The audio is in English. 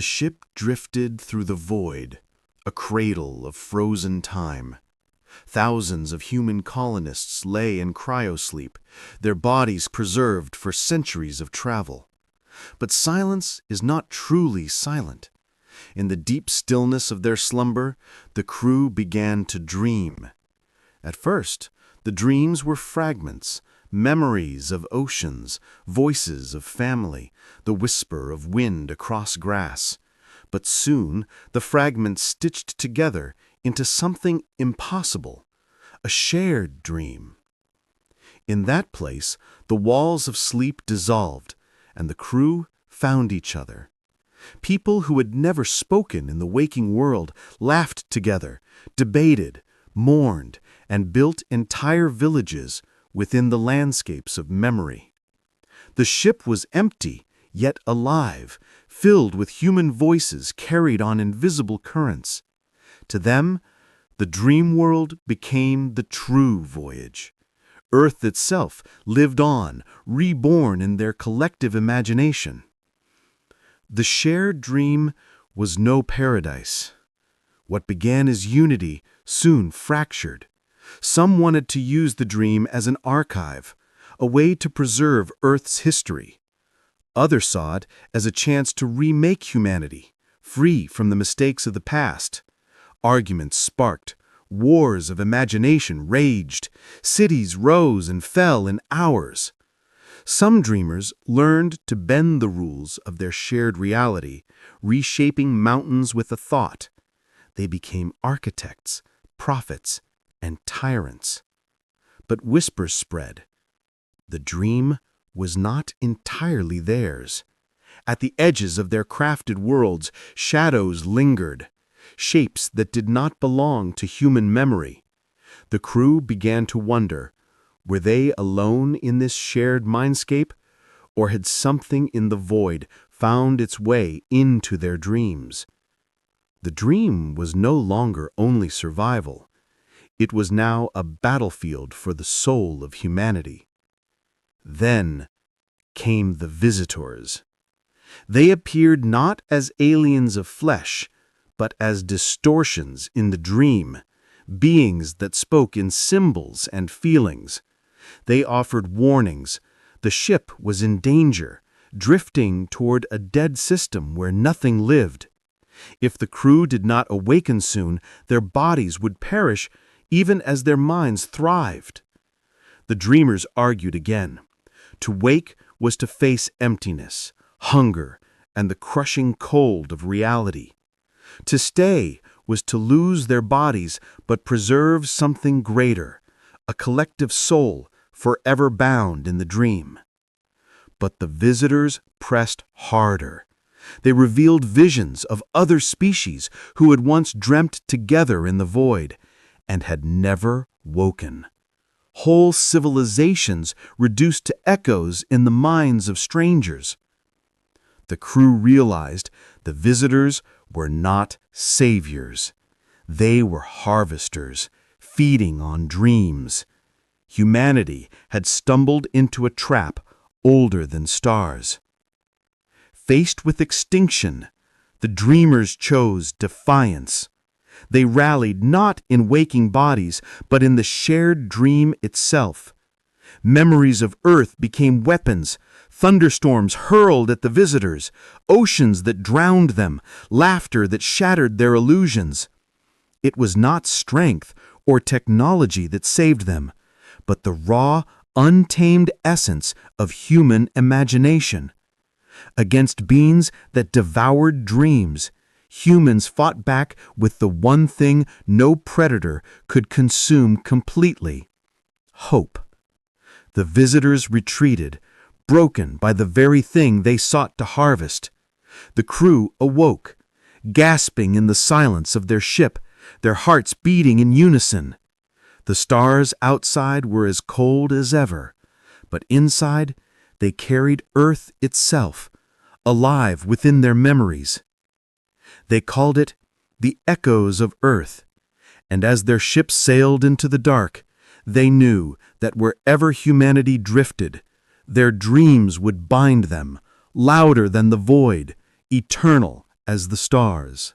The ship drifted through the void, a cradle of frozen time. Thousands of human colonists lay in cryosleep, their bodies preserved for centuries of travel. But silence is not truly silent. In the deep stillness of their slumber, the crew began to dream. At first, the dreams were fragments, memories of oceans, voices of family, the whisper of wind across grass. But soon, the fragments stitched together into something impossible, a shared dream. In that place, the walls of sleep dissolved, and the crew found each other. People who had never spoken in the waking world laughed together, debated, mourned, and built entire villages within the landscapes of memory. The ship was empty, yet alive, filled with human voices carried on invisible currents. To them, the dream world became the true voyage. Earth itself lived on, reborn in their collective imagination. The shared dream was no paradise. What began as unity soon fractured. Some wanted to use the dream as an archive, a way to preserve Earth's history. Others saw it as a chance to remake humanity, free from the mistakes of the past. Arguments sparked, wars of imagination raged, cities rose and fell in hours. Some dreamers learned to bend the rules of their shared reality, reshaping mountains with a thought. They became architects, prophets, and tyrants. But whispers spread. The dream was not entirely theirs. At the edges of their crafted worlds, shadows lingered, shapes that did not belong to human memory. The crew began to wonder, were they alone in this shared mindscape, or had something in the void found its way into their dreams? The dream was no longer only survival. It was now a battlefield for the soul of humanity. Then came the visitors. They appeared not as aliens of flesh, but as distortions in the dream, beings that spoke in symbols and feelings. They offered warnings. The ship was in danger, drifting toward a dead system where nothing lived. If the crew did not awaken soon, their bodies would perish even as their minds thrived. The dreamers argued again. To wake was to face emptiness, hunger, and the crushing cold of reality. To stay was to lose their bodies but preserve something greater, a collective soul forever bound in the dream. But the visitors pressed harder. They revealed visions of other species who had once dreamt together in the void and had never woken. Whole civilizations reduced to echoes in the minds of strangers. The crew realized the visitors were not saviors. They were harvesters, feeding on dreams. Humanity had stumbled into a trap older than stars. Faced with extinction, the dreamers chose defiance. They rallied not in waking bodies, but in the shared dream itself. Memories of Earth became weapons, thunderstorms hurled at the visitors, oceans that drowned them, laughter that shattered their illusions. It was not strength or technology that saved them, but the raw, untamed essence of human imagination. Against beings that devoured dreams, humans fought back with the one thing no predator could consume completely: hope. The visitors retreated, broken by the very thing they sought to harvest. The crew awoke, gasping in the silence of their ship, their hearts beating in unison. The stars outside were as cold as ever, but inside they carried Earth itself, alive within their memories. They called it the echoes of Earth, and as their ship sailed into the dark, they knew that wherever humanity drifted, their dreams would bind them, louder than the void, eternal as the stars.